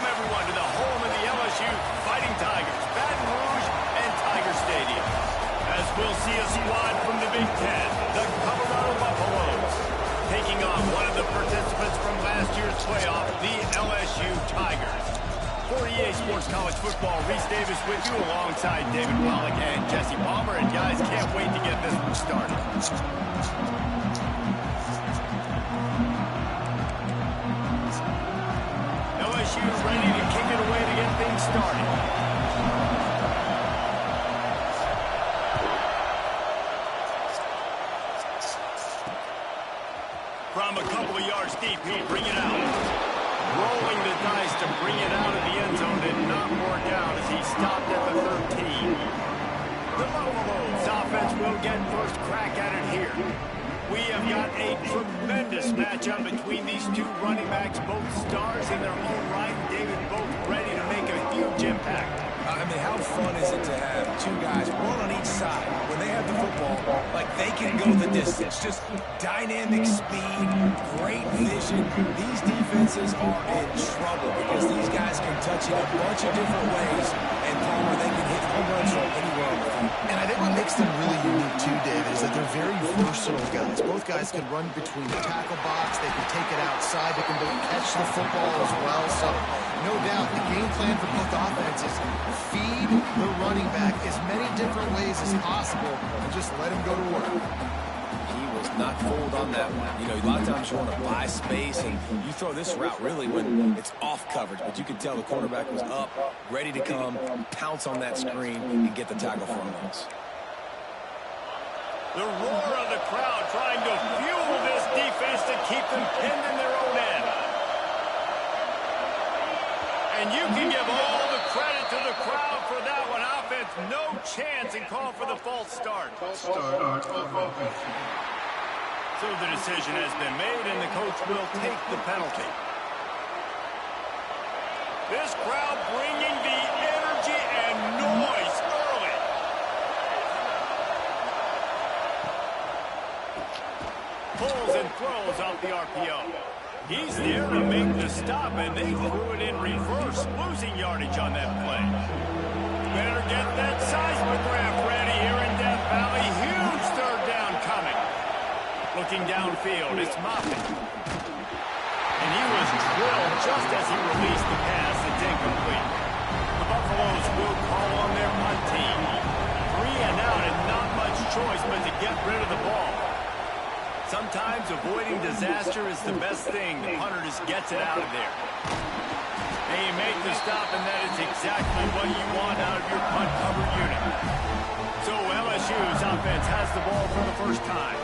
everyone, to the home of the LSU Fighting Tigers, Baton Rouge and Tiger Stadium. As we'll see a squad from the Big Ten, the Colorado Buffaloes, taking on one of the participants from last year's playoff, the LSU Tigers. For EA Sports College Football, Reese Davis with you alongside David Wallach and Jesse Palmer. And guys, can't wait to get this one started. LSU ready to kick it away to get things started. From a couple of yards deep, he'll bring it out. Rolling the dice to bring it out of the end zone did not work out as he stopped at the 13. The Buffaloes offense will get first crack at it here. We have got a tremendous matchup between these two running backs, both stars in their own right. David, both ready to make a huge impact. I mean, how fun is it to have two guys, one on each side, when they have the football, like they can go the distance. Just dynamic speed, great vision. These defenses are in trouble because these guys can touch it a bunch of different ways, and Palmer, they can hit home runs from anywhere on the field. And I think what makes them really unique too, David, is that they're very versatile guys. Both guys can run between the tackle box, they can take it outside, they can catch the football as well. So no doubt the game plan for both offenses, feed the running back as many different ways as possible and just let him go to work. He was not fooled on that one. You know, a lot of times you want to buy space, and you throw this route really when it's off coverage, but you could tell the quarterback was up, ready to come, pounce on that screen, and get the tackle for him once. The roar of the crowd trying to fuel this defense to keep them pinned in their own end. And you can give all the credit to the crowd for that one. Offense, no chance, and call for the false start. So the decision has been made, and the coach will take the penalty. This crowd bringing the energy and noise early. Pulls and throws off the RPO. He's there to make the stop, and they threw it in reverse, losing yardage on that play. Better get that seismograph ready here in Death Valley. Huge third down coming. Looking downfield, it's Moffitt. And he was drilled just as he released the pass. It's incomplete. The Buffaloes will call on their punt team. 3 and out and not much choice but to get rid of the ball. Sometimes avoiding disaster is the best thing. The punter just gets it out of there. And you make the stop, and that is exactly what you want out of your punt cover unit. So LSU's offense has the ball for the first time.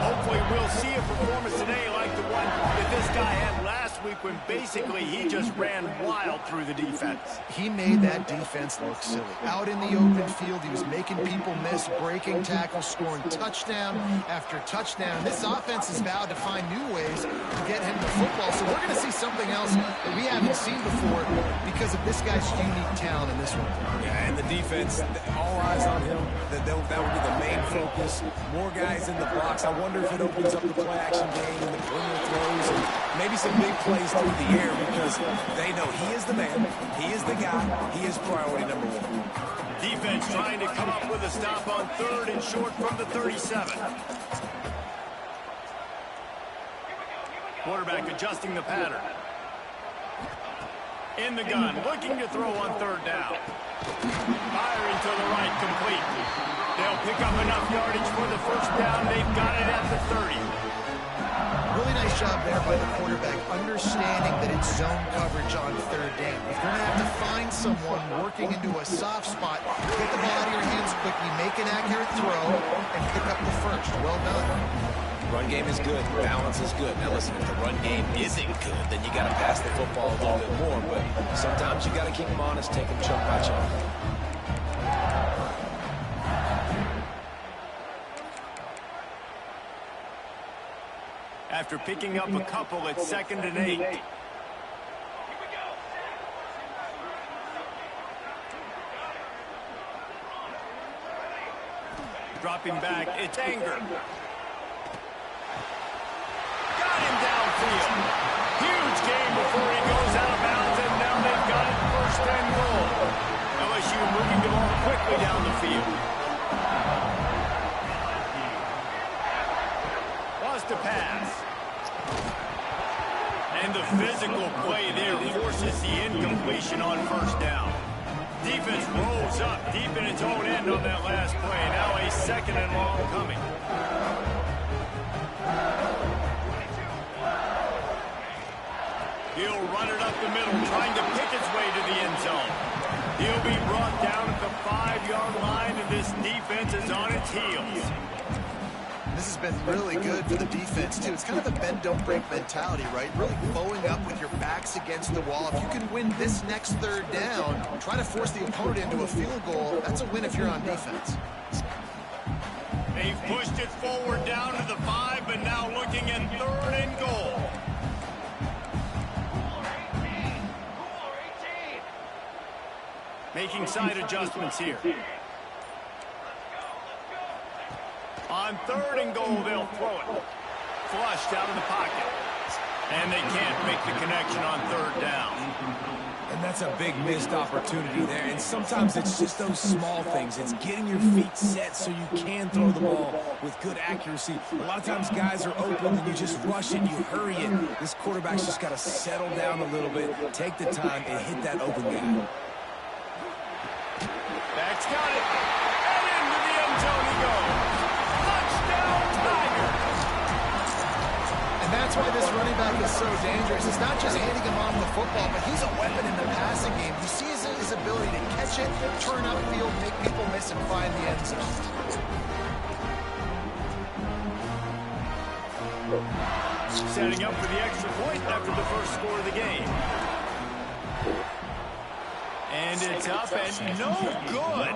Hopefully we'll see a performance today like the one that this guy had last week when basically he just ran wild through the defense. He made that defense look silly. Out in the open field, he was making people miss, breaking tackles, scoring touchdown after touchdown. This offense has vowed to find new ways to get him the football. So we're going to see something else that we haven't seen before because of this guy's unique talent in this one. Yeah, and the defense, all eyes on him. That will be the main focus. More guys in the box. I wonder if it opens up the play-action game and the perimeter throws and maybe some big plays through the air because they know he is the man, he is the guy, he is priority number 1. Defense trying to come up with a stop on 3rd and short from the 37. Quarterback adjusting the pattern. In the gun, looking to throw on 3rd down. Firing to the right, complete. They'll pick up enough yardage for the first down. They've got it at the 30. Really nice job there by the quarterback, understanding that it's zone coverage on 3rd down. You're going to have to find someone working into a soft spot, get the ball out of your hands quickly, make an accurate throw, and pick up the first. Well done. Run game is good. Balance is good. Now listen, if the run game isn't good, then you got to pass the football a little bit more. But sometimes you got to keep them honest, take them chunk by chunk. After picking up a couple, it's 2nd and 8. Dropping back, it's Anger. Got him downfield. Huge game before he goes out of bounds, and now they've field. Wants to pass. And the physical play there forces the incompletion on first down. Defense rolls up deep in its own end on that last play. Now a 2nd and long coming. He'll run it up the middle, trying to pick his way to the end zone. He'll be brought down at the 5-yard line, and this defense is on its heels. This has been really good for the defense, too. It's kind of a bend-don't-break mentality, right? Really bowing up with your backs against the wall. If you can win this next 3rd down, try to force the opponent into a field goal, that's a win if you're on defense. They've pushed it forward down to the 5, but now looking at 3rd and goal. Making side adjustments here. On 3rd and goal, they'll throw it. Flushed out of the pocket. And they can't make the connection on 3rd down. And that's a big missed opportunity there. And sometimes it's just those small things. It's getting your feet set so you can throw the ball with good accuracy. A lot of times guys are open and you just rush it, you hurry it. This quarterback's just got to settle down a little bit, take the time, and hit that open guy. Back's got it. And into the end zone he goes. Touchdown, Tigers. And that's why this running back is so dangerous. It's not just handing him off the football, but he's a weapon in the passing game. You see his ability to catch it, turn upfield, make people miss, and find the end zone. Setting up for the extra point after the first score of the game. And it's up and no good.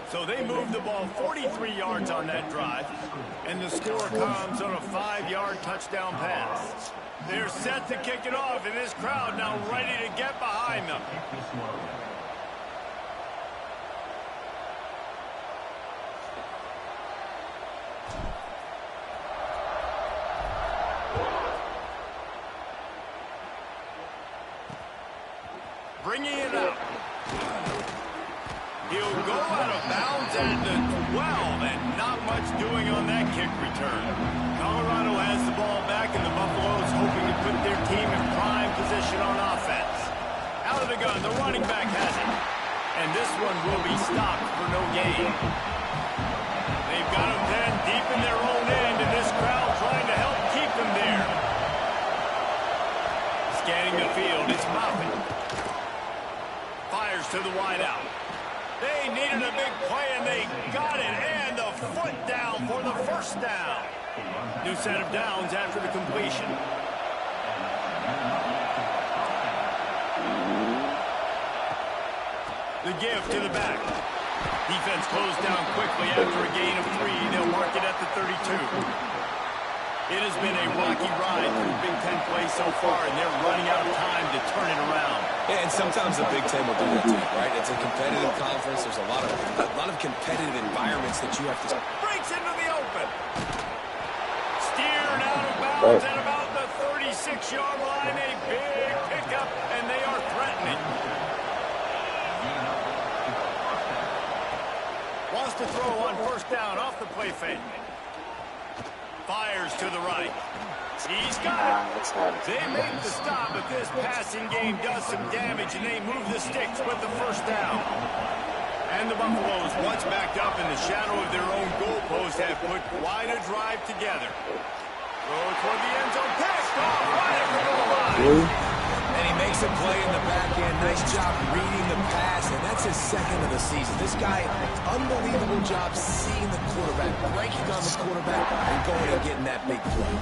So they move the ball 43 yards on that drive. And the score comes on a 5-yard touchdown pass. They're set to kick it off, and this crowd now ready to get behind them. Bringing it up. He'll go out of bounds at the 12, and not much doing on that kick return. Colorado has the ball back, and the Buffaloes hoping to put their team in prime position on offense. Out of the gun, the running back has it. And this one will be stopped for no gain. They've got him then deep in their own end, and this crowd trying to help keep them there. Scanning the field, it's Moffitt. Fires to the wideout. They needed a big play, and they got it. And the foot down for the first down. New set of downs after the completion. The give to the back. Defense closed down quickly after a gain of 3. They'll mark it at the 32. It has been a rocky ride through Big Ten play so far, and they're running out of time to turn it around. Yeah, and sometimes the Big Ten will do that too, right? It's a competitive conference. There's a lot of competitive environments that you have to... Breaks into the open. Steered out of bounds at about the 36-yard line. A big pickup, and they are threatening. Wants to throw on first down off the play fake. Fires to the right. He's got it. They make the stop, but this passing game does some damage, and they move the sticks with the first down. And the Buffaloes, once backed up in the shadow of their own goalpost, have put quite a drive together. Throw toward the end zone. Picked off right at the goal line. And he makes a play in the back end. Nice job reading the pass, and that's his 2nd of the season. This guy, unbelievable job seeing the quarterback, breaking on the quarterback, and going and getting that big play.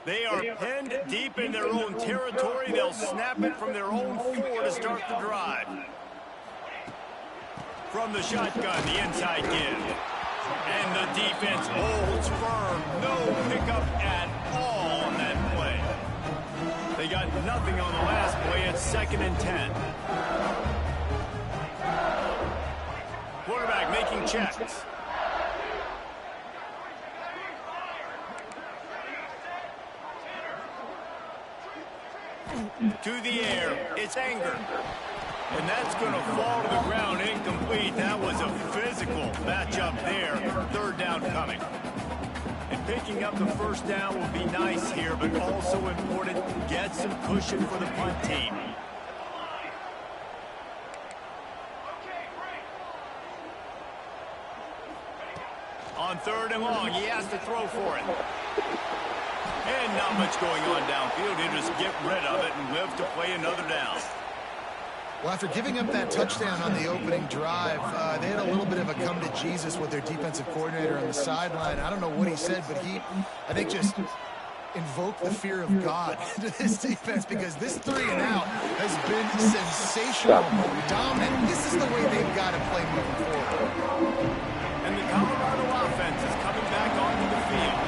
They are pinned deep in their own territory. They'll snap it from their own 4 to start the drive. From the shotgun, the inside give. And the defense holds firm. No pickup at all on that play. They got nothing on the last play. It's 2nd and 10. Quarterback making checks. To the air, it's Anger. And that's going to fall to the ground incomplete. That was a physical matchup there. 3rd down coming. And picking up the 1st down will be nice here, but also important, get some cushion for the punt team. On 3rd and long, he has to throw for it. And not much going on downfield. He'll just get rid of it and live to play another down. Well, after giving up that touchdown on the opening drive, they had a little bit of a come to Jesus with their defensive coordinator on the sideline. I don't know what he said, but he, I think, just invoked the fear of God into this defense, because this 3 and out has been sensational, dominant. This is the way they've got to play moving forward. And the Colorado offense is coming back onto the field.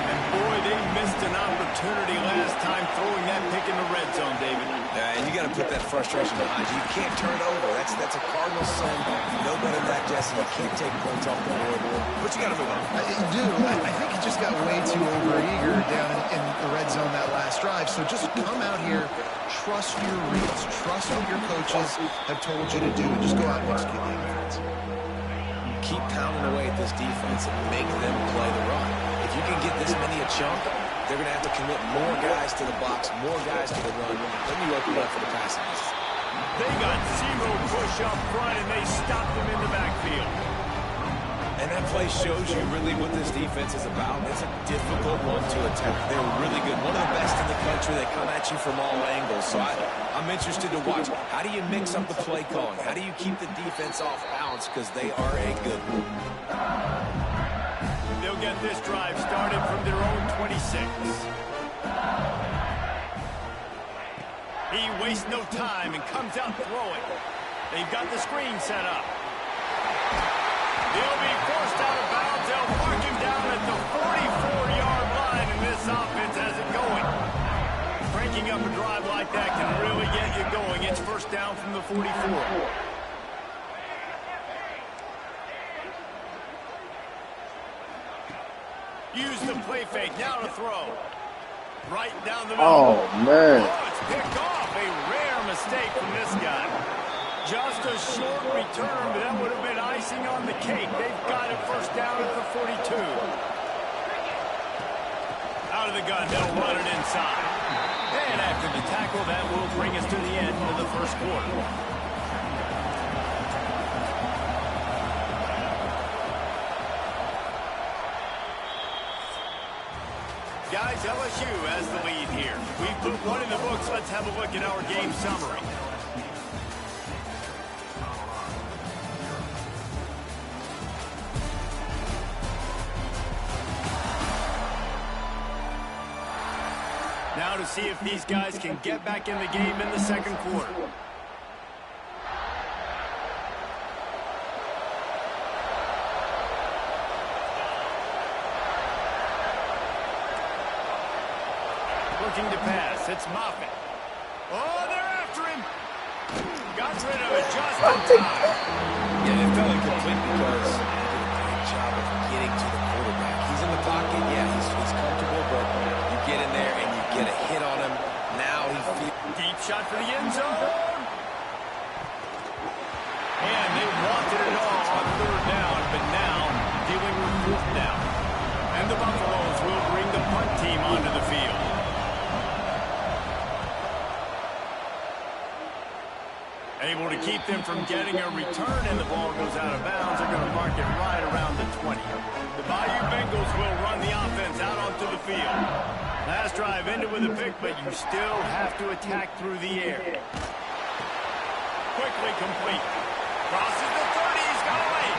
And boy, they missed an opportunity last time throwing that pick in the red zone, David. And you got to put that frustration behind you. You can't turn it over. That's a Cardinal sin. No better than that, Jesse. You can't take points off the board. But you got to move on. You do. I think he just got way too overeager down in the red zone that last drive. So just come out here, trust your reads, trust what your coaches have told you to do, and just go out and execute the offense. Keep pounding away at this defense and make them play the run. If you can get this many a chunk, they're going to have to commit more guys to the box, more guys to the run. Then you open up for the passing. They got 0 push up front, and they stopped them in the backfield. And that play shows you really what this defense is about. It's a difficult one to attack. They're really good. One of the best in the country. They come at you from all angles. So I'm interested to watch. How do you mix up the play calling? How do you keep the defense off balance? Because they are a good one. They'll get this drive started from their own 26. He wastes no time and comes out throwing. They've got the screen set up. He'll be forced out of bounds. They'll mark him down at the 44-yard line, and this offense has it going. Cranking up a drive like that can really get you going. It's 1st down from the 44. Use the play fake. Now to throw. Right down the middle. Oh, man. Oh, it's picked off. A rare mistake from this guy. Just a short return, but that would have been icing on the cake. They've got it 1st down at the 42. Out of the gun, they'll run it inside. And after the tackle, that will bring us to the end of the 1st quarter. Guys, LSU has the lead here. We've put one in the books. Let's have a look at our game summary. Now to see if these guys can get back in the game in the 2nd quarter. Looking to pass. It's Moffitt. Oh, they're after him. Got rid of it just in time. Yeah, they fell incomplete because they did a great job of getting to the quarterback. He's in the pocket. Yeah, he's comfortable, but you get in there and you get a hit on him. Now he feels... Deep shot for the end zone. And they wanted it all on 3rd down, but now dealing with 4th down. And the Buffaloes will bring the punt team onto the field. Able to keep them from getting a return, and the ball goes out of bounds. They're going to mark it right around the 20. The Bayou Bengals will run the offense out onto the field. Last drive ended with a pick, but you still have to attack through the air. quickly complete. Crosses the 30. He's got away.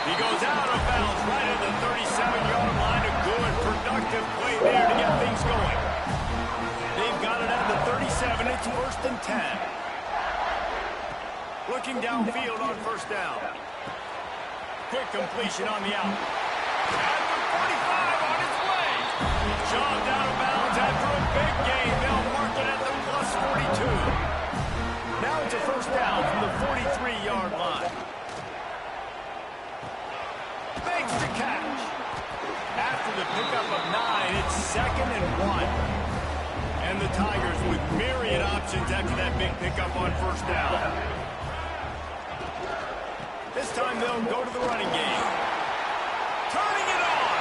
He goes out of bounds right at the 37-yard line. A good, productive play there to get things going. They've got it at the 37. It's 1st and 10. Looking downfield on 1st down. Quick completion on the out. At the 45 on its way. Shoved out of bounds after a big gain. They'll mark it at the plus 42. Now it's a 1st down from the 43-yard line. Makes the catch. After the pickup of 9, it's 2nd and 1. And the Tigers with myriad options after that big pickup on 1st down. This time they'll go to the running game. Turning it on.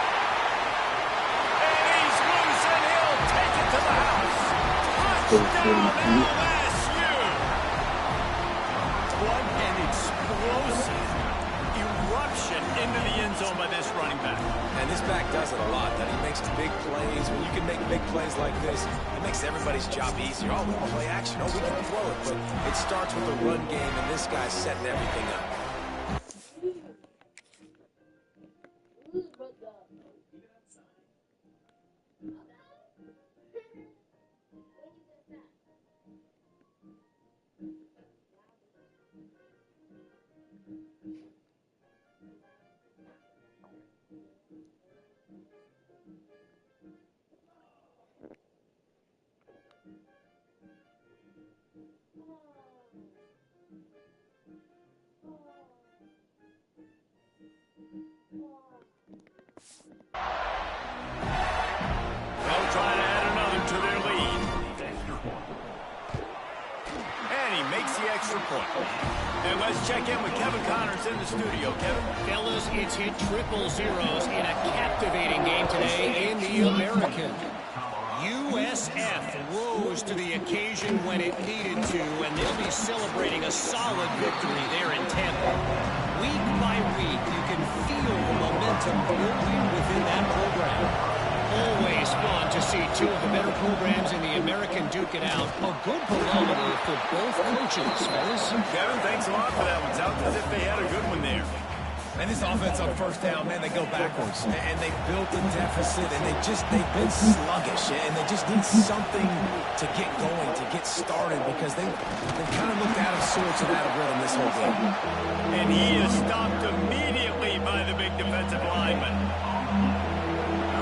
And he's loose and he'll take it to the house. Touchdown LSU. What an explosive eruption into the end zone by this running back. And this back does it a lot. That he makes big plays. When you can make big plays like this, it makes everybody's job easier. Oh, we can play action. Oh, we can throw it. But it starts with the run game, and this guy's setting everything up. They'll try to add another to their lead. And he makes the extra point. And let's check in with Kevin Connors in the studio. Kevin? Fellas, it's hit triple zeros in a captivating game today in the American. USF rose to the occasion when it needed to, and they'll be celebrating a solid victory there in Tampa. Week by week, you can feel the momentum building within that program. Always fun to see two of the better programs in the American duke it out. A good barometer for both coaches, fellas. Kevin, thanks a lot for that one. Sounds as if they had a good one there. And this offense on 1st down, man, they go backwards. And they built a deficit, and they've been sluggish. And they just need something to get going, to get started, because they kind of looked out of sorts and out of rhythm this whole game. And he is stopped immediately by the big defensive lineman.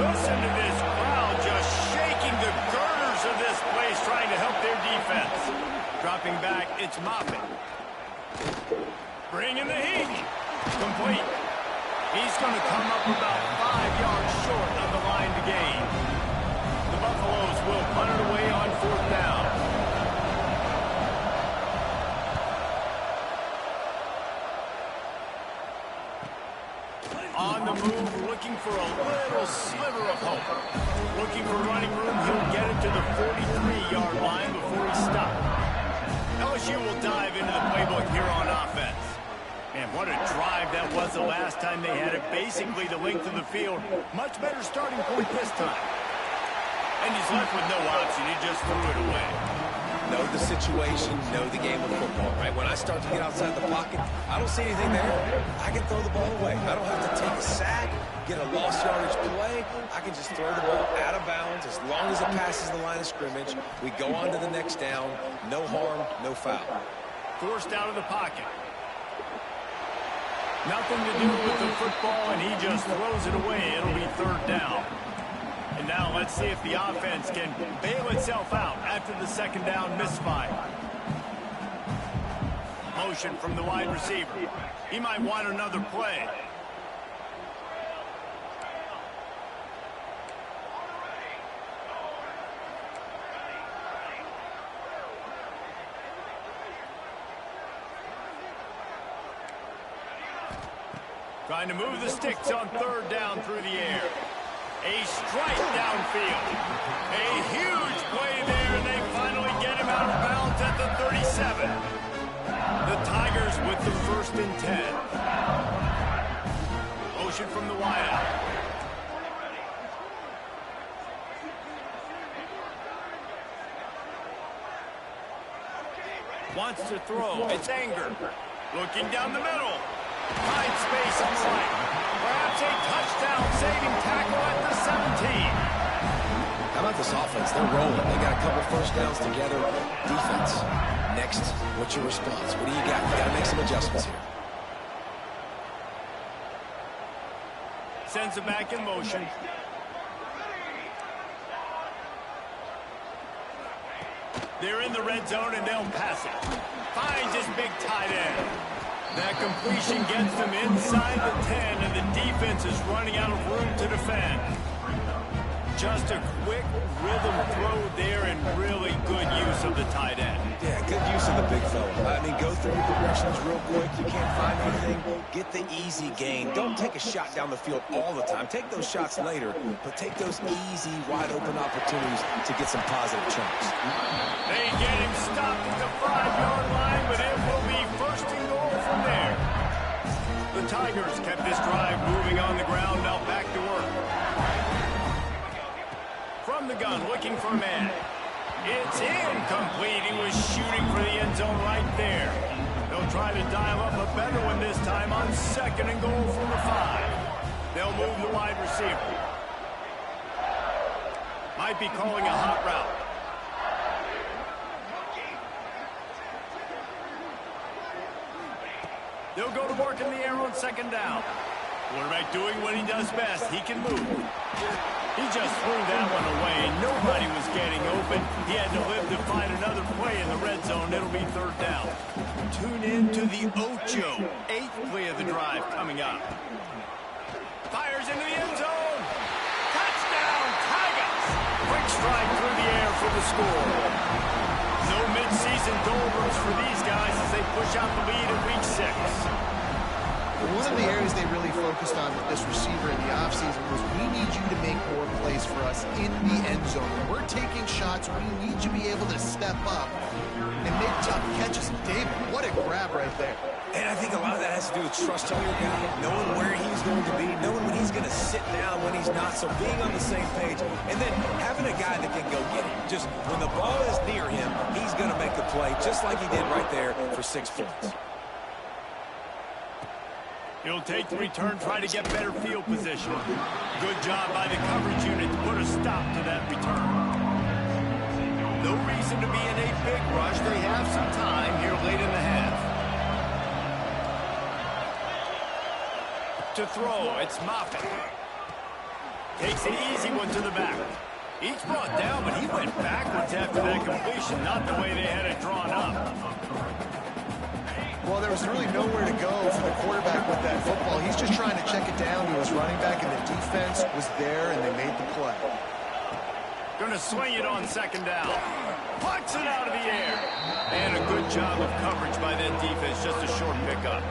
Listen to this crowd just shaking the girders of this place, trying to help their defense. Dropping back, it's Moffitt. Bringing the heat. Complete. He's going to come up about 5 yards short of the line to gain. The Buffaloes will punt it away on 4th down. On the move, looking for a little sliver of hope. Looking for running room, he'll get it to the 43-yard line before he's stopped. LSU will dive into the playbook here on offense. Man, what a drive that was the last time they had it. Basically the length of the field. Much better starting point this time. And he's left with no option. He just threw it away. Know the situation, know the game of football, right? When I start to get outside the pocket, I don't see anything there. I can throw the ball away. I don't have to take a sack, get a lost yardage play. I can just throw the ball out of bounds as long as it passes the line of scrimmage. We go on to the next down. No harm, no foul. Forced out of the pocket. Nothing to do with the football, and he just throws it away. It'll be 3rd down. And now let's see if the offense can bail itself out after the 2nd down misfire. Motion from the wide receiver. He might want another play. Trying to move the sticks on 3rd down through the air. A strike downfield. A huge play there, and they finally get him out of bounds at the 37. The Tigers with the 1st and 10. Motion from the wideout. Wants to throw. It's Anger. Looking down the middle. Finds space on the right. Perhaps a touchdown-saving tackle at the 17. How about this offense? They're rolling. They got a couple first downs together. Defense. Next, what's your response? What do you got? You got to make some adjustments here. Sends it back in motion. They're in the red zone, and they'll pass it. Finds his big tight end. That completion gets them inside the 10, and the defense is running out of room to defend. Just a quick rhythm throw there and really good use of the tight end. Yeah, good use of the big fella. I mean, go through your progressions real quick. You can't find anything. Get the easy gain. Don't take a shot down the field all the time. Take those shots later, but take those easy, wide-open opportunities to get some positive chunks. They get him stopped at the 5-yard line, but it will be first and goal from there. The Tigers kept this drive moving on the ground, now back to work. From the gun, looking for a man. It's incomplete. He was shooting for the end zone right there. They'll try to dial up a better one this time on second and goal from the 5. They'll move the wide receiver. Might be calling a hot route. They'll go to work in the air on second down. Quarterback doing what he does best. He can move. He just threw that one away. Nobody was getting open. He had to live to find another play in the red zone. It'll be third down. Tune in to the Ocho. 8th play of the drive coming up. Fires into the end zone. Touchdown, Tigers. Quick strike through the air for the score. No midseason doldrums for these guys as they push out the lead in week 6. One of the areas they really focused on with this receiver in the offseason was we need you to make more plays for us in the end zone. When we're taking shots, we need you to be able to step up and make tough catches. David, what a grab right there. And I think a lot of that has to do with trusting your guy, knowing where he's going to be, knowing when he's going to sit down, when he's not, so being on the same page, and then having a guy that can go get it. Just when the ball is near him, he's going to make the play, just like he did right there for 6 points. He'll take the return, try to get better field position. Good job by the coverage unit to put a stop to that return. No reason to be in a big rush. They have some time here late in the half. To throw, it's Moffitt. Takes an easy one to the back. He's brought down, but he went backwards after that completion, not the way they had it drawn up. Well, there was really nowhere to go for the quarterback with that football. He's just trying to check it down to his running back, and the defense was there, and they made the play. Going to swing it on second down. Puts it out of the air. And a good job of coverage by that defense. Just a short pickup.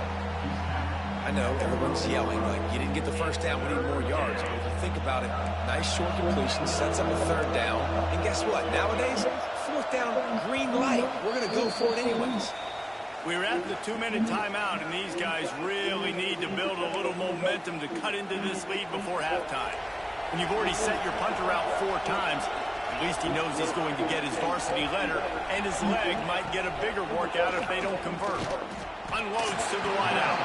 I know, everyone's yelling like, you didn't get the first down, we need more yards. But if you think about it, nice short completion, sets up a third down. And guess what? Nowadays, fourth down, green light. We're going to go for it anyways. We're at the 2-minute timeout, and these guys really need to build a little momentum to cut into this lead before halftime. When you've already sent your punter out 4 times, at least he knows he's going to get his varsity letter, and his leg might get a bigger workout if they don't convert. Unloads to the wideout.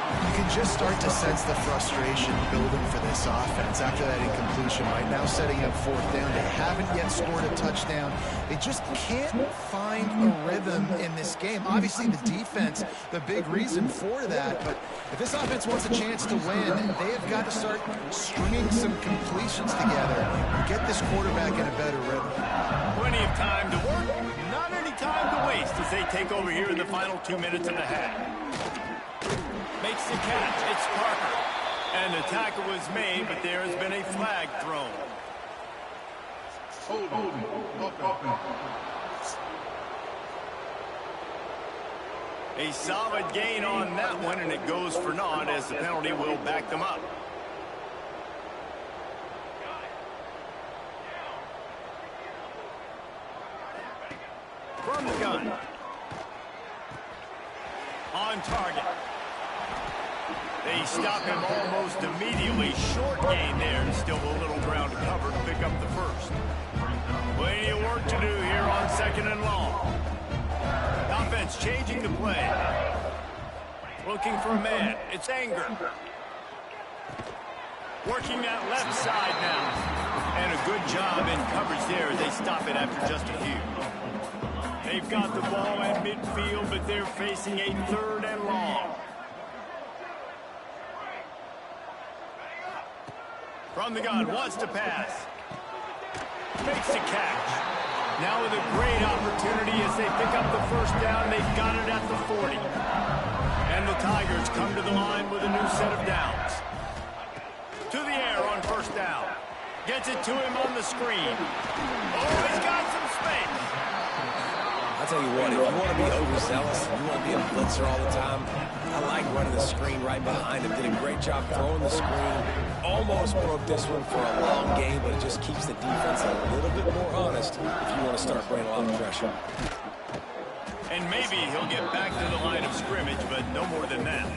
You can just start to sense the frustration building for this offense after that incompletion. Right now setting up 4th down. They haven't yet scored a touchdown. They just can't find a rhythm in this game. Obviously the defense, the big reason for that. But if this offense wants a chance to win, they have got to start stringing some completions together and get this quarterback in a better rhythm. Plenty of time to work. Not any time to waste as they take over here in the final 2 minutes of the half. Makes the catch. It's Parker. And the tackle was made, but there has been a flag thrown. A solid gain on that one, and it goes for naught as the penalty will back them up. From the gun. On target. They stop him almost immediately. Short gain there, and still a little ground to cover to pick up the first. Plenty of work to do here on second and long. Defense changing the play. Looking for a man. It's Anger. Working that left side now. And a good job in coverage there as they stop it after just a few. They've got the ball at midfield, but they're facing a 3rd and long. From the gun, wants to pass. Makes the catch. Now with a great opportunity as they pick up the first down. They've got it at the 40. And the Tigers come to the line with a new set of downs. To the air on first down. Gets it to him on the screen. Oh, he's got some space. I'll tell you what, if you want to be overzealous, you want to be a blitzer all the time, I like running the screen right behind him. Did a great job throwing the screen. Almost broke this one for a long game, but it just keeps the defense a little bit more honest if you want to start bringing a lot of pressure. And maybe he'll get back to the line of scrimmage, but no more than that.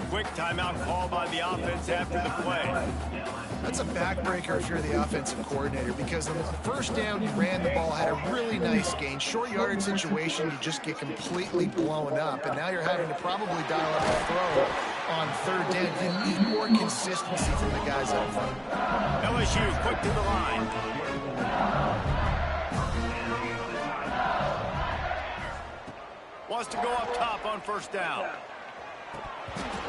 Quick timeout call by the offense after the play. That's a backbreaker if you're the offensive coordinator, because on the first down, you ran the ball, had a really nice gain. Short yardage situation, you just get completely blown up, and now you're having to probably dial up a throw on 3rd down. You need more consistency from the guys up front. LSU quick to the line. Wants to go up top on first down.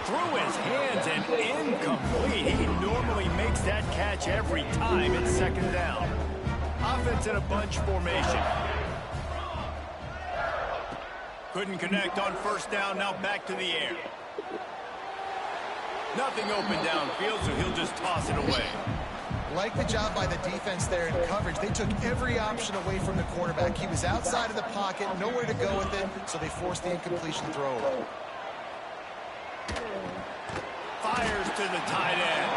Through his hands and incomplete. He normally makes that catch every time. It's 2nd down. Offense in a bunch formation. Couldn't connect on first down. Now back to the air. Nothing open downfield, so he'll just toss it away. Like the job by the defense there in coverage. They took every option away from the quarterback. He was outside of the pocket, nowhere to go with it, so they forced the incompletion throw away. Fires to the tight end.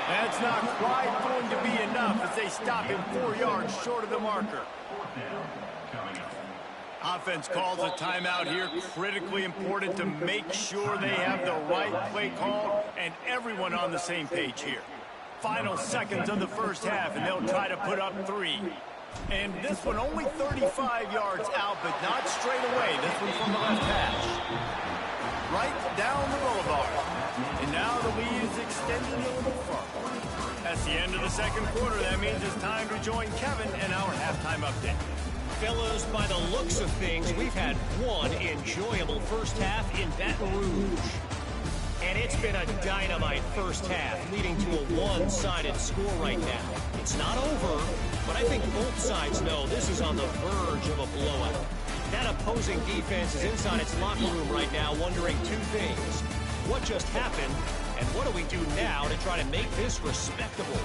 That's not quite going to be enough as they stop him 4 yards short of the marker. Offense calls a timeout here. Critically important to make sure they have the right play call and everyone on the same page here. Final seconds of the first half, and they'll try to put up 3. And this one only 35 yards out, but not straight away. This one from the left hash. Right down the boulevard. And now the lead is extending a little further. That's the end of the second quarter. That means it's time to join Kevin and our halftime update. Fellows, by the looks of things, we've had one enjoyable first half in Baton Rouge. And it's been a dynamite first half, leading to a one-sided score right now. It's not over, but I think both sides know this is on the verge of a blowout. That opposing defense is inside its locker room right now wondering 2 things. What just happened, and what do we do now to try to make this respectable?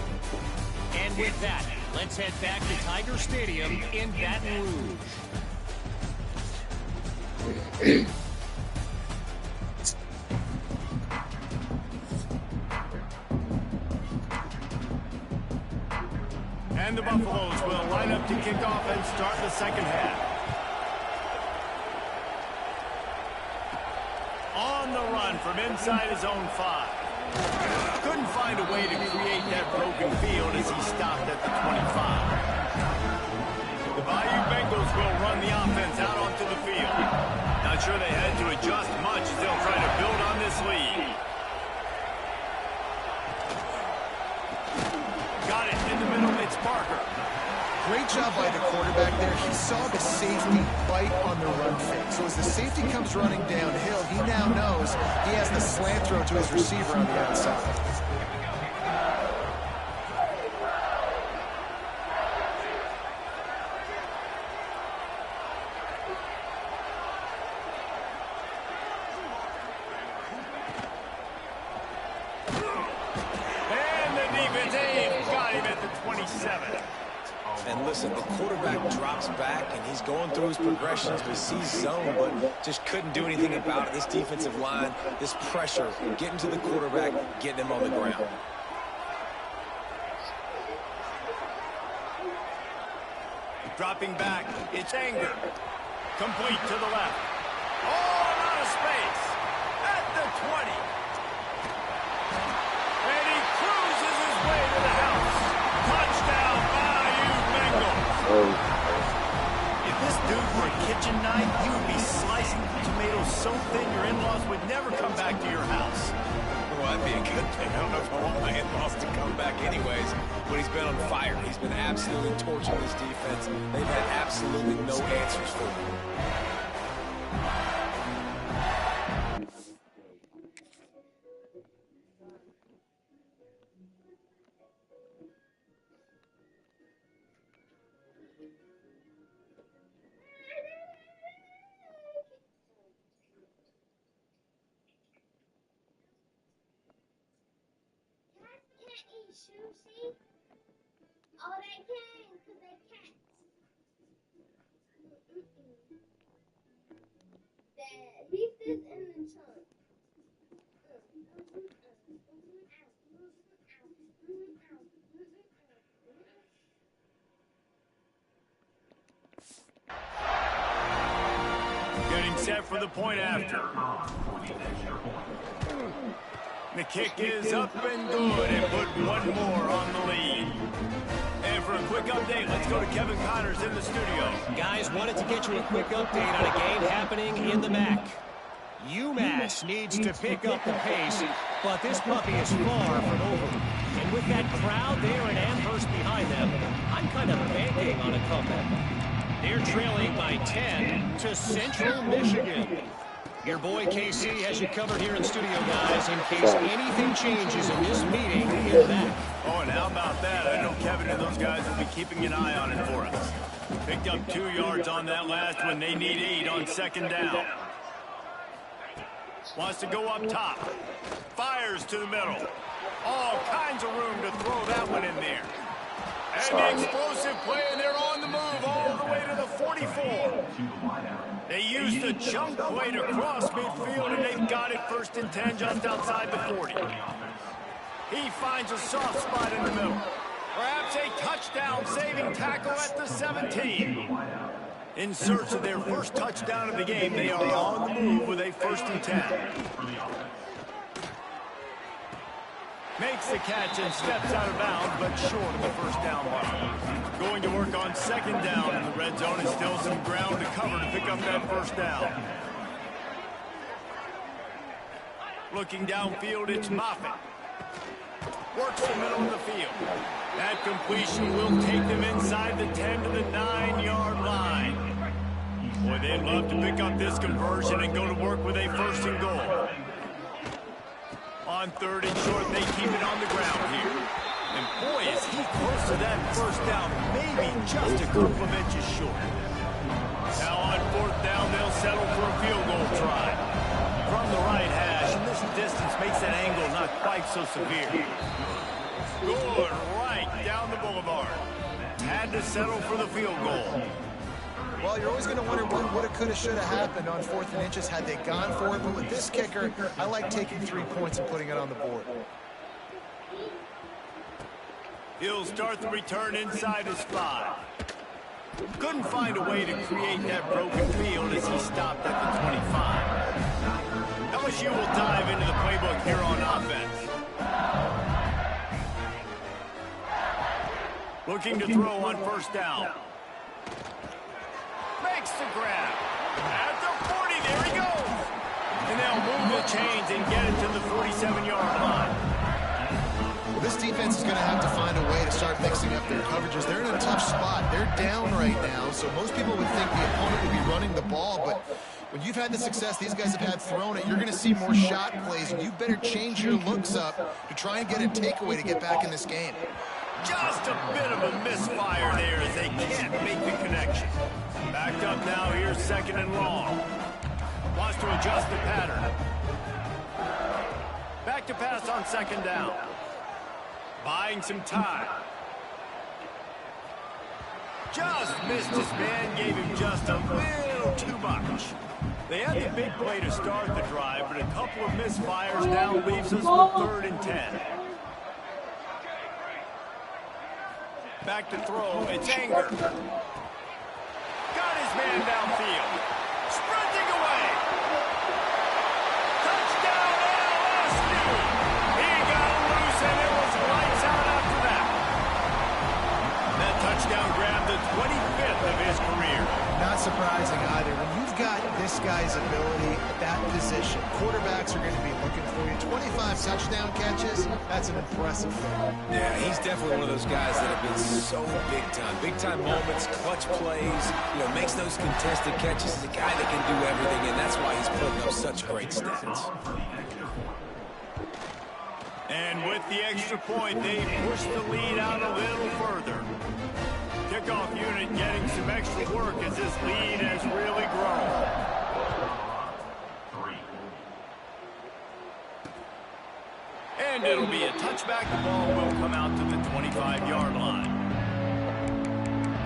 And with that, let's head back to Tiger Stadium in Baton Rouge. And the Buffaloes will line up to kick off and start the second half. On the run from inside his own 5. Couldn't find a way to create that broken field as he stopped at the 25. The Bayou Bengals will run the offense out onto the field. Not sure they had to adjust much as they'll try to build on this lead. Got it in the middle. It's Parker. Great job by the quarterback there. He saw the safety bite on the run fake. So as the safety comes running downhill, he now knows he has the slant throw to his receiver on the outside. And the defense got him at the 27. And listen, the quarterback drops back, and he's going through his progressions, but sees zone, but just couldn't do anything about it. This defensive line, this pressure, getting to the quarterback, getting him on the ground. Dropping back, it's Anger. Complete to the left. Oh, and out of space. At the 20. And he cruises his way to the house. Touchdown, Bayou Bengals. If this dude were a kitchen knife, he would be so thin your in-laws would never come back to your house. Well, that'd be a good thing. I don't know if I want my in-laws to come back anyways, but he's been on fire. He's been absolutely torching this defense. They've had absolutely no answers for him. Sushi? Oh, they can, because they can't. Dad, leave this in the trunk. Getting set for the point after. The kick is up and good, and put one more on the lead. And for a quick update, let's go to Kevin Connors in the studio. Guys, wanted to get you a quick update on a game happening in the MAC. UMass needs to pick up the pace, but this puppy is far from over. And with that crowd there in Amherst behind them, I'm kind of banking on a comeback. They're trailing by 10 to Central Michigan. Your boy KC has you covered here in studio, guys, in case anything changes in this meeting in the MAC. Oh, and how about that? I know Kevin and those guys will be keeping an eye on it for us. Picked up 2 yards on that last one. They need 8 on second down. Wants to go up top. Fires to the middle. All kinds of room to throw that one in there. And the explosive play, and they're on the move all the way to the 44. They used the jump play to cross midfield, and they've got it 1st and 10 just outside the 40. He finds a soft spot in the middle. Perhaps a touchdown-saving tackle at the 17. In search of their first touchdown of the game, they are on the move with a 1st and 10. Makes the catch and steps out of bounds, but short of the 1st down line. Going to work on 2nd down in the red zone, and still some ground to cover to pick up that 1st down. Looking downfield, it's Moffitt. Works the middle of the field. That completion will take them inside the 10 to the 9-yard line. Boy, they'd love to pick up this conversion and go to work with a 1st and goal. On 3rd and short, they keep it on the ground here. And boy, is he close to that 1st down, maybe just a couple of inches short. Now on 4th down, they'll settle for a field goal try. From the right hash, and this distance makes that angle not quite so severe. Good right down the boulevard. Had to settle for the field goal. Well, you're always going to wonder what woulda, coulda, shoulda happened on 4th and inches had they gone for it. But with this kicker, I like taking 3 points and putting it on the board. He'll start the return inside his 5. Couldn't find a way to create that broken field as he stopped at the 25. LSU will dive into the playbook here on offense. Looking to throw on 1st down. Makes the grab. At the 40, there he goes. And they'll move the chains and get it to the 47-yard line. Well, this defense is going to have to find a way to start mixing up their coverages. They're in a tough spot. They're down right now, so most people would think the opponent would be running the ball, but when you've had the success these guys have had throwing it, you're going to see more shot plays, and you better change your looks up to try and get a takeaway to get back in this game. Just a bit of a misfire there as they can't make the connection. Backed up now, here's 2nd and long. Wants to adjust the pattern. Back to pass on 2nd down. Buying some time. Just missed his man, gave him just a little too much. They had the big play to start the drive, but a couple of misfires now leaves us with 3rd and 10. Back to throw, it's Anger. Got his man downfield. Sprinting away. Touchdown LSU. He got loose and it was lights out after that. That touchdown grabbed the 25th of his career. Not surprising either. When you've got this guy's ability at that position, quarterbacks are going to be looking for you. 25 touchdown catches, that's an impressive thing. Yeah, he's definitely one of those guys that have been so big time. Big time moments, clutch plays, makes those contested catches. He's a guy that can do everything, and that's why he's putting up such great stats. And with the extra point, they push the lead out a little further. Kickoff unit getting some extra work as this lead has really grown. And it'll be a touchback. The ball will come out to the 25-yard line.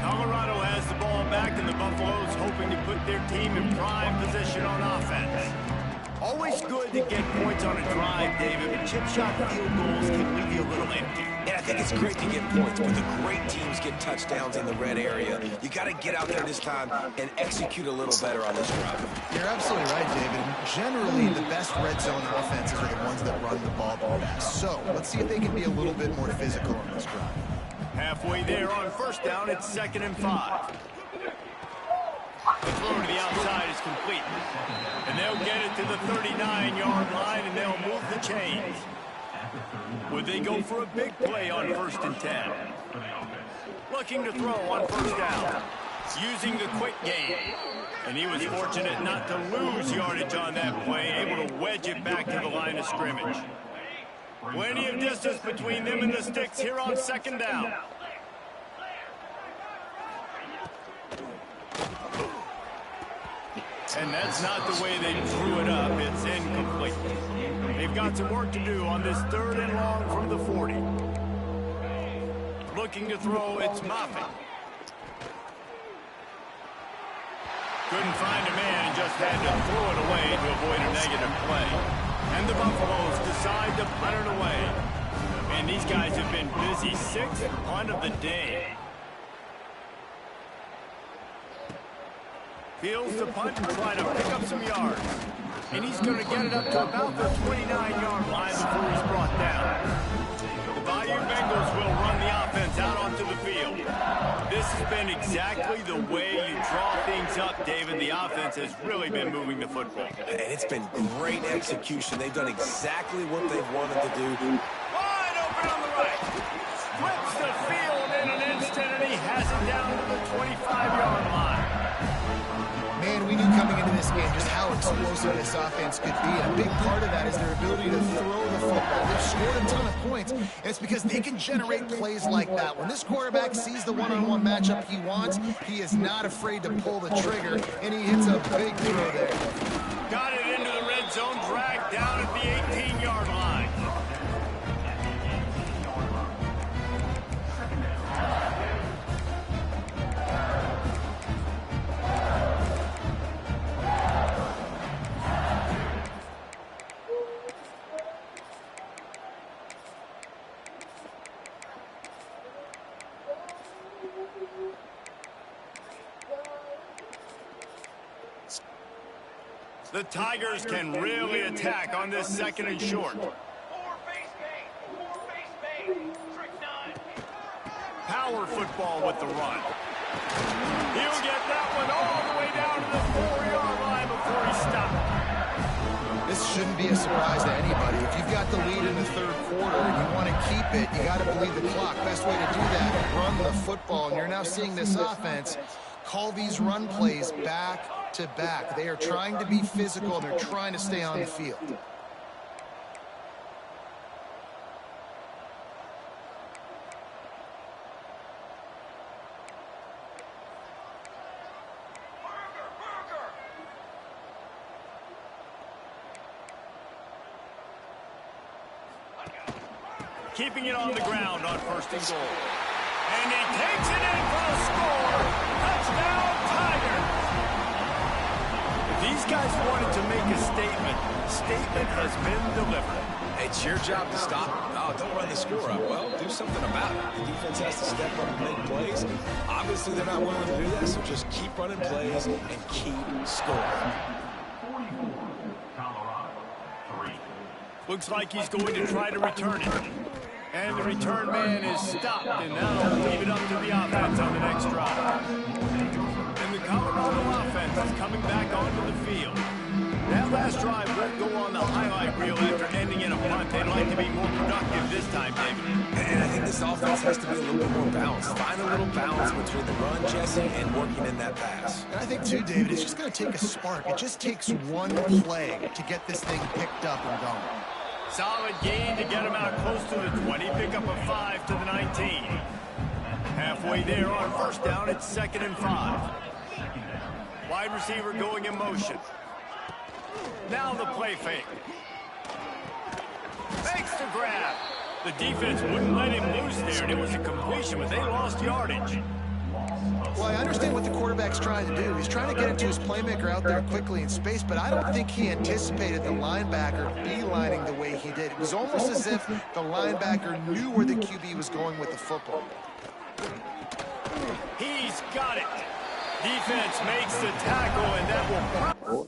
Colorado has the ball back, and the Buffaloes hoping to put their team in prime position on offense. Always good to get points on a drive, David, but chip shot field goals can leave you a little empty. And I think it's great to get points, but the great teams get touchdowns in the red area. You got to get out there this time and execute a little better on this drive. You're absolutely right, David. Generally, the best red zone offenses are the ones that run the ball best. So let's see if they can be a little bit more physical on this drive. Halfway there on first down, it's 2nd and 5. The throw to the outside is complete. And they'll get it to the 39-yard line, and they'll move the chains. Would they go for a big play on 1st and 10? Looking to throw on first down. Using the quick game. And he was fortunate not to lose yardage on that play, able to wedge it back to the line of scrimmage. Plenty of distance between them and the sticks here on 2nd down. And that's not the way they drew it up. It's incomplete. They've got some work to do on this 3rd and long from the 40. Looking to throw, it's Moffitt. Couldn't find a man and just had to throw it away to avoid a negative play. And the Buffaloes decide to punt it away. Man, these guys have been busy. 6th punt of the day. Fields the punt and try to pick up some yards. And he's going to get it up to about the 29-yard line before he's brought down. The Bayou Bengals will run the offense out onto the field. This has been exactly the way you draw things up, David. The offense has really been moving the football. And it's been great execution. They've done exactly what they've wanted to do. Wide open on the right. Flips the field in an instant, and he has it down to the 25-yard line. Man, we knew coming into this game just how explosive this offense could be. And a big part of that is their ability to throw the football. They've scored a ton of points, and it's because they can generate plays like that. When this quarterback sees the one-on-one matchup he wants, he is not afraid to pull the trigger, and he hits a big throw there. Got it into the red zone, dragged down at the 18-yard line. The Tigers can really attack on this 2nd and short. Power football with the run. He'll get that one all the way down to the 4-yard line before he stopped. This shouldn't be a surprise to anybody. If you've got the lead in the 3rd quarter and you want to keep it, you got to bleed the clock. Best way to do that, run the football. And you're now seeing this offense call these run plays back to back. They are trying to be physical. They're trying to stay on the field. Keeping it on the ground on 1st and goal. And he takes it in for the score. Touchdown, Tigers. These guys wanted to make a statement. Statement has been delivered. It's your job to stop. Oh, don't run the score up. Well, do something about it. The defense has to step up and make plays. Obviously, they're not willing to do that, so just keep running plays and keep scoring. Looks like he's going to try to return it. And the return man is stopped, and that'll leave it up to the offense on the next drive. And the Colorado offense is coming back onto the field. That last drive won't go on the highlight reel after ending in a punt. They'd like to be more productive this time, David. And I think this offense has to be a little bit more balanced. Find a little balance between the run, Jesse, and working in that pass. And I think, too, David, it's just going to take a spark. It just takes one play to get this thing picked up and going. Solid gain to get him out close to the 20. Pick up a 5 to the 19. Halfway there on first down, it's 2nd and 5. Wide receiver going in motion. Now the play fake. Fakes the grab. The defense wouldn't let him loose there, and it was a completion, but they lost yardage. Well, I understand what the quarterback's trying to do. He's trying to get it to his playmaker out there quickly in space, but I don't think he anticipated the linebacker beelining the way he did. It was almost as if the linebacker knew where the QB was going with the football. He's got it. Defense makes the tackle, and that will...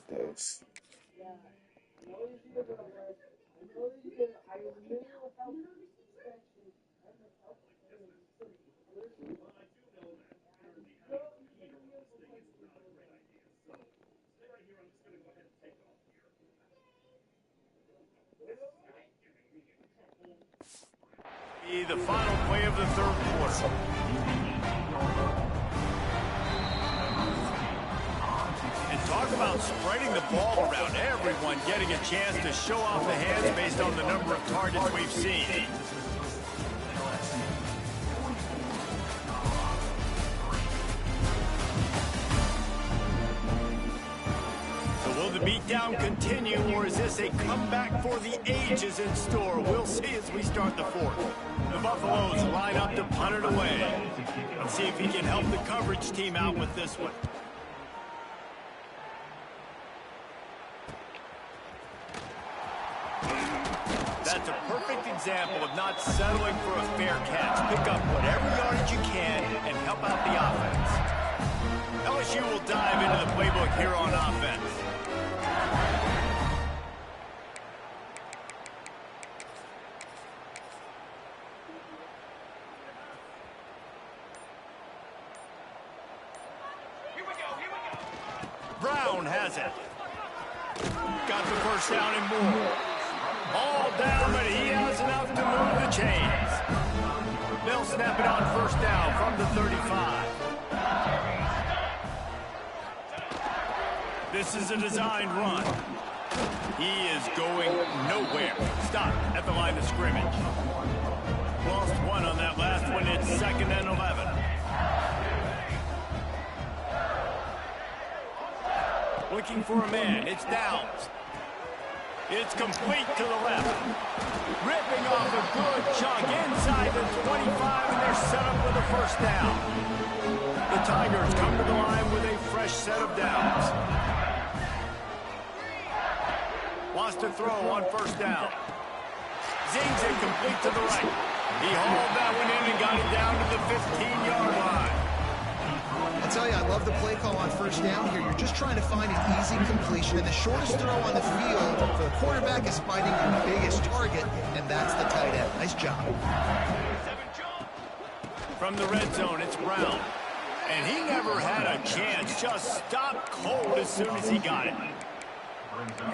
be the final play of the third quarter. And talk about spreading the ball around. Everyone getting a chance to show off the hands based on the number of targets we've seen. So will the beatdown continue, or is this a comeback for the ages in store? We'll see as we start the fourth. The Buffaloes line up to punt it away. Let's see if he can help the coverage team out with this one. That's a perfect example of not settling for a fair catch. Pick up whatever yardage you can and help out the offense. LSU will dive into the playbook here on offense. Brown has it. Got the first down and more. All down, but he has enough to move the chains. They'll snap it on first down from the 35. This is a designed run. He is going nowhere. Stop at the line of scrimmage. Lost one on that last one. It's 2nd and 11. Looking for a man. It's Downs. It's complete to the left. Ripping off a good chunk inside the 25, and they're set up with a first down. The Tigers come to the line with a fresh set of downs. Wants to throw on first down. Zings it complete to the right. He hauled that one in and got it down to the 15-yard line. I tell you, I love the play call on first down here. You're just trying to find an easy completion, and the shortest throw on the field for the quarterback is finding your biggest target, and that's the tight end. Nice job. From the red zone, it's Brown. And he never had a chance. Just stopped cold as soon as he got it.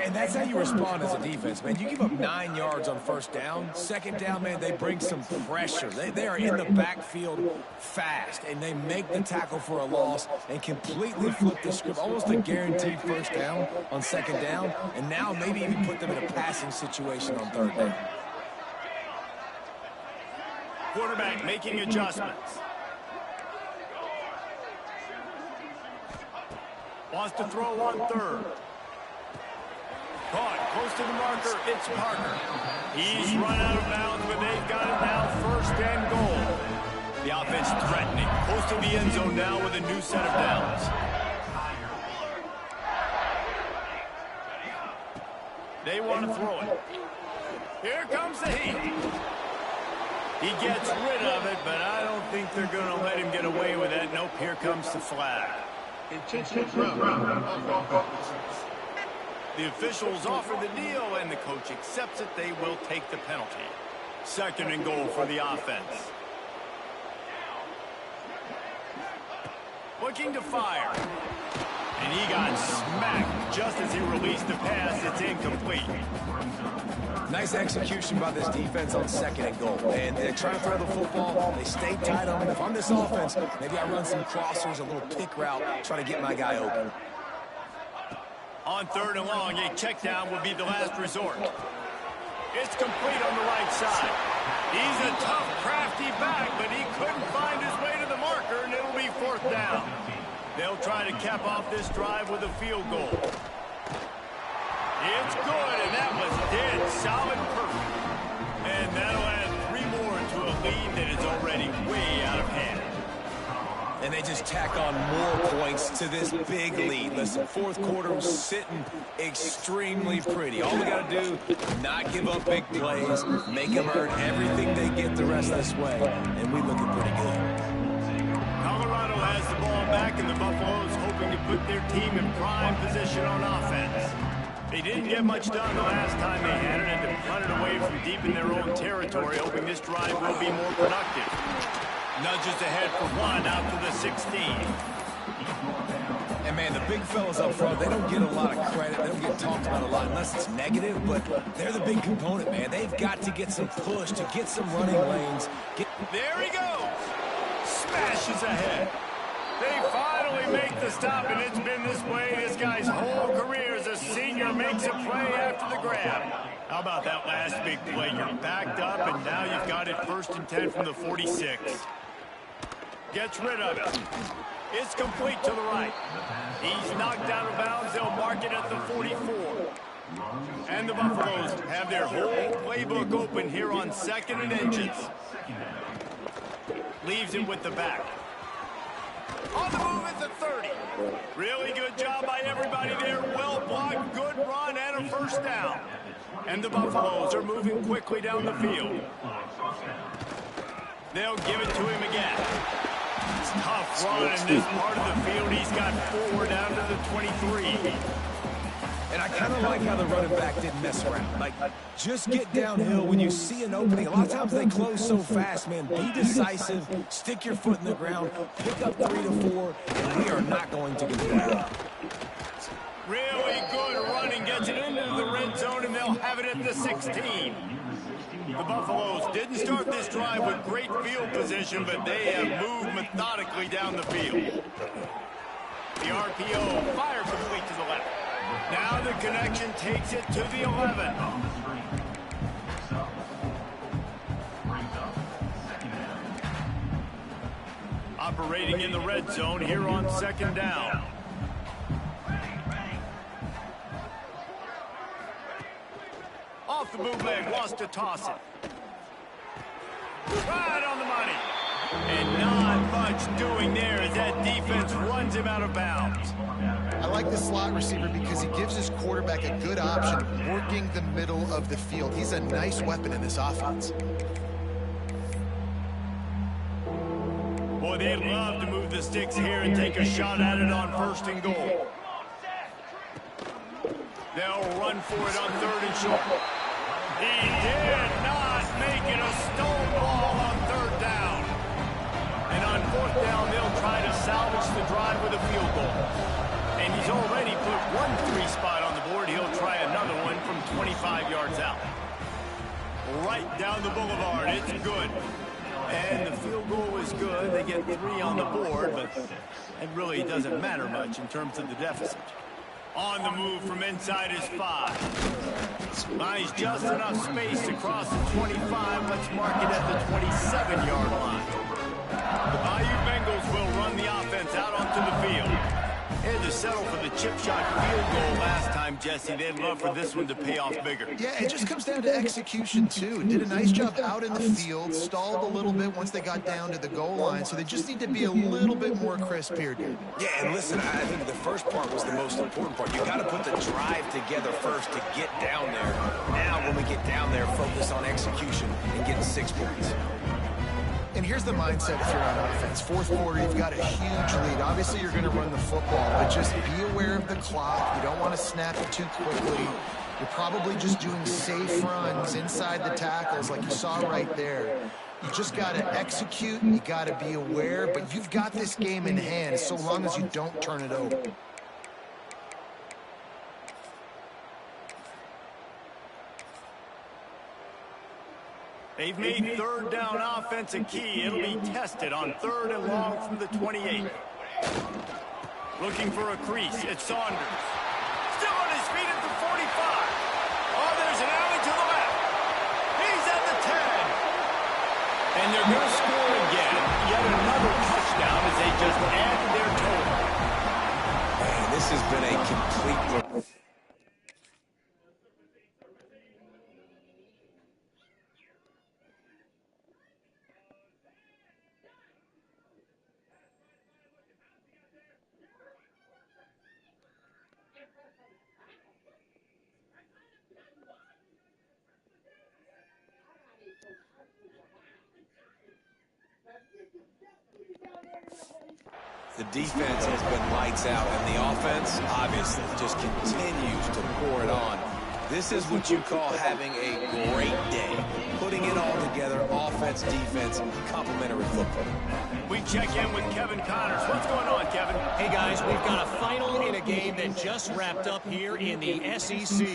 And that's how you respond as a defense, man. You give up 9 yards on first down. Second down, man, they bring some pressure. They are in the backfield fast, and they make the tackle for a loss and completely flip the script. Almost a guaranteed first down on second down, and now maybe even put them in a passing situation on third down. Quarterback making adjustments. Wants to throw on third. Caught close to the marker, it's Parker. He's run out of bounds, but they've got it now, 1st and goal. The offense threatening, close to the end zone now with a new set of downs. They want to throw it. Here comes the heat. He gets rid of it, but I don't think they're going to let him get away with it. Nope, here comes the flag. Intentional ground. The officials offer the deal, and the coach accepts it. They will take the penalty. 2nd and goal for the offense. Looking to fire. And he got smacked just as he released the pass. It's incomplete. Nice execution by this defense on 2nd and goal. And they're trying to throw the football. They stay tight on it. If I'm this offense, maybe I run some crossers, a little pick route, try to get my guy open. On 3rd and long, a check down will be the last resort. It's complete on the right side. He's a tough, crafty back, but he couldn't find his way to the marker, and it'll be 4th down. They'll try to cap off this drive with a field goal. It's good, and that was dead solid perfect. And that'll add 3 more to a lead that is already way out of hand. And they just tack on more points to this big lead. Listen, 4th quarter was sitting extremely pretty. All we got to do, not give up big plays, make them earn everything they get the rest of this way, and we looking pretty good. Colorado has the ball back, and the Buffaloes hoping to put their team in prime position on offense. They didn't get much done the last time they had it, and to punt it away from deep in their own territory, hoping this drive will be more productive. Nudges ahead for 1 out to the 16. And, man, the big fellas up front, they don't get a lot of credit. They don't get talked about a lot unless it's negative, but they're the big component, man. They've got to get some push to get some running lanes. There he goes. Smashes ahead. They finally make the stop, and it's been this way this guy's whole career as a senior makes a play after the grab. How about that last big play? You're backed up, and now you've got it 1st and 10 from the 46. Gets rid of it. It's complete to the right. He's knocked out of bounds. They'll mark it at the 44. And the Buffaloes have their whole playbook open here on 2nd and inches. Leaves it with the back. On the move at the 30. Really good job by everybody there. Well blocked, good run, and a 1st down. And the Buffaloes are moving quickly down the field. They'll give it to him again. It's tough run in this part of the field. He's got 4 down to the 23. And I kind of like how the running back didn't mess around. Like, just get downhill when you see an opening. A lot of times they close so fast, man. Be decisive, stick your foot in the ground, pick up 3 to 4, and we are not going to get that. Really good running, gets it into the red zone, and they'll have it at the 16. The Buffaloes didn't start this drive with great field position, but they have moved methodically down the field. The RPO, fire complete to the left. Now the connection takes it to the 11. Operating in the red zone here on 2nd down. Off the bootleg, wants to toss it. Right on the money. And not much doing there as that defense runs him out of bounds. I like the slot receiver because he gives his quarterback a good option working the middle of the field. He's a nice weapon in this offense. Boy, they'd love to move the sticks here and take a shot at it on 1st and goal. They'll run for it on 3rd and short. He did not make it a stone ball on 3rd down. And on 4th down, they'll try to salvage the drive with a field goal. And he's already put 1 free spot on the board. He'll try another one from 25 yards out. Right down the boulevard. It's good. And the field goal is good. They get 3 on the board, but it really doesn't matter much in terms of the deficit. On the move from inside his 5. Buys just enough space across the 25. Let's mark it at the 27-yard line. The Bayou Bengals will run the offense out onto the field. Had to settle for the chip shot field goal last time, Jesse. They'd love for this one to pay off bigger. Yeah, it just comes down to execution, too. Did a nice job out in the field, stalled a little bit once they got down to the goal line, so they just need to be a little bit more crisp here, dude. Yeah, and listen, I think the first part was the most important part. You got to put the drive together first to get down there. Now, when we get down there, focus on execution and getting 6 points. And here's the mindset if you're on offense. 4th quarter, you've got a huge lead. Obviously, you're going to run the football, but just be aware of the clock. You don't want to snap it too quickly. You're probably just doing safe runs inside the tackles like you saw right there. You just got to execute. You got to be aware, but you've got this game in hand so long as you don't turn it over. They've made third down offense a key. It'll be tested on 3rd and long from the 28. Looking for a crease. It's Saunders. Still on his feet at the 45. Oh, there's an alley to the left. He's at the 10. And they're going to score again. Yet another touchdown as they just add to their total. Man, this has been a complete... The defense has been lights out, and the offense, obviously, just continues to pour it on. This is what you call having a great day. Putting it all together, offense, defense, complementary football. We check in with Kevin Connors. What's going on, Kevin? Hey, guys, we've got a final in a game that just wrapped up here in the SEC.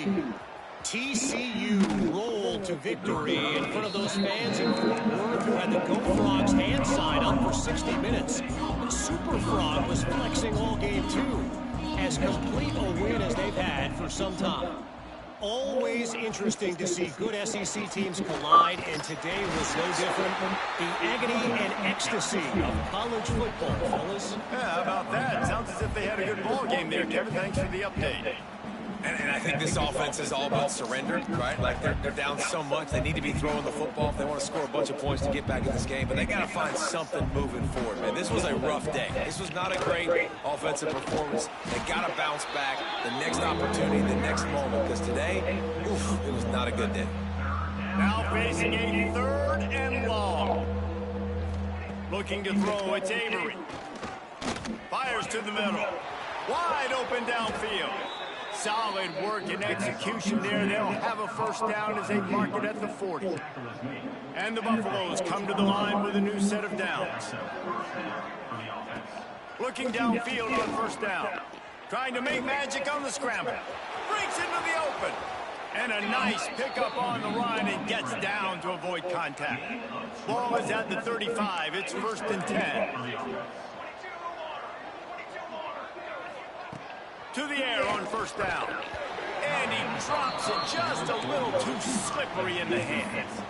TCU rolled to victory in front of those fans in Fort Worth who had the Go Frogs hand sign up for 60 minutes. The Super Frog was flexing all game, too. As complete a win as they've had for some time. Always interesting to see good SEC teams collide, and today was no different. The agony and ecstasy of college football, fellas. Yeah, how about that? Sounds as if they had a good ball game there, Kevin. Thanks for the update. And I think this offense is all about surrender, right? Like, they're down so much. They need to be throwing the football if they want to score a bunch of points to get back in this game. But they got to find something moving forward, man. This was a rough day. This was not a great offensive performance. They got to bounce back the next opportunity, the next moment. Because today, oof, it was not a good day. Now facing a 3rd and long. Looking to throw, it's Avery. Fires to the middle. Wide open downfield. Solid work and execution there. They'll have a first down as they mark it at the 40. And the Buffaloes come to the line with a new set of downs. Looking downfield on first down. Trying to make magic on the scramble. Breaks into the open. And a nice pickup on the run and gets down to avoid contact. Ball is at the 35. It's 1st and 10. To the air on first down. And he drops it just a little too slippery in the hands.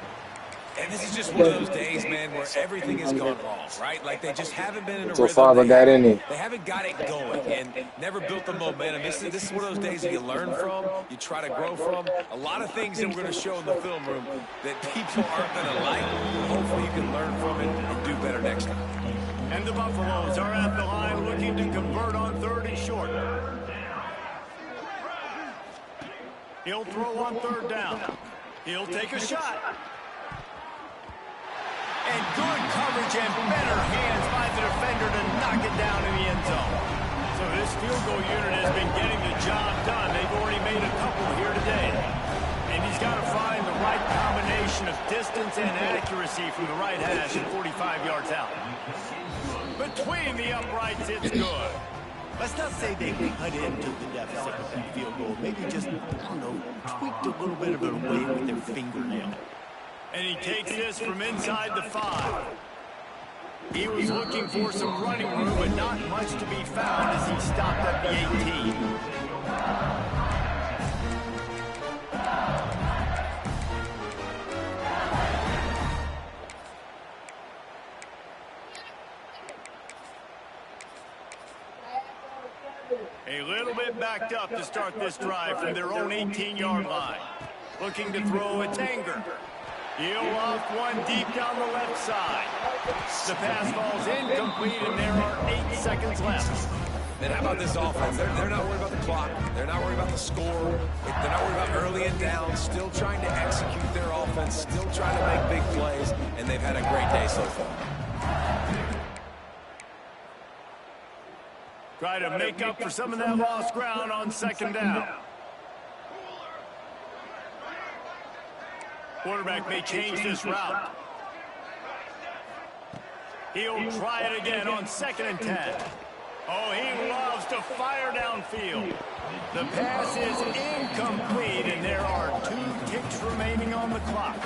And this is just one of those days, man, where everything has gone wrong, right? Like, they just haven't been in a So rhythm. father got in it. They haven't got it going and never built the momentum. This is one of those days that you learn from, you try to grow from. A lot of things that we're going to show in the film room that people aren't going to like. Hopefully you can learn from it and do better next time. And the Buffaloes are at the line looking to convert on 3rd and short. He'll throw on 3rd down. He'll take a shot. And good coverage and better hands by the defender to knock it down in the end zone. So this field goal unit has been getting the job done. They've already made a couple here today. And he's got to find the right combination of distance and accuracy from the right hash and 45 yards out. Between the uprights, it's good. Let's not say they cut into the deficit with that field goal. Maybe just, I don't know, tweaked a little bit of it away with their fingernail. And he takes this from inside the 5. He was looking for some running room, but not much to be found as he stopped at the 18. A little bit backed up to start this drive from their own 18-yard line. Looking to throw, it's Anger. He'll loft one deep down the left side. The pass falls incomplete, and there are 8 seconds left. And how about this offense? They're not worried about the clock. They're not worried about the score. They're not worried about early and down. Still trying to execute their offense. Still trying to make big plays. And they've had a great day so far. Try to make up for some of that lost ground on 2nd down. Quarterback may change this route. He'll try it again on 2nd and 10. Oh, he loves to fire downfield. The pass is incomplete, and there are 2 ticks remaining on the clock.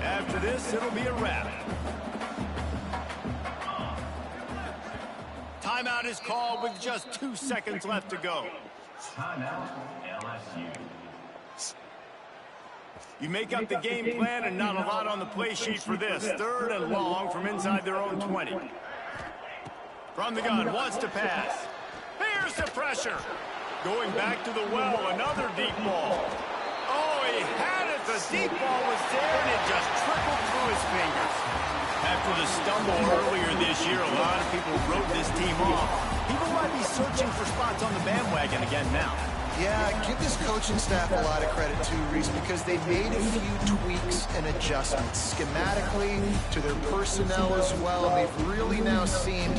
After this, it'll be a wrap. Timeout is called with just 2 seconds left to go. Timeout, LSU. You make up the game plan and not a lot on the play sheet for this. 3rd and long from inside their own 20. From the gun, wants to pass. Here's the pressure. Going back to the well, another deep ball. Oh, he had it. The deep ball was there, and it just trickled through his fingers. After the stumble earlier this year, a lot of people wrote this team off. People might be searching for spots on the bandwagon again now. Yeah, give this coaching staff a lot of credit too, Reese, because they made a few tweaks and adjustments schematically to their personnel as well, and they've really now seemed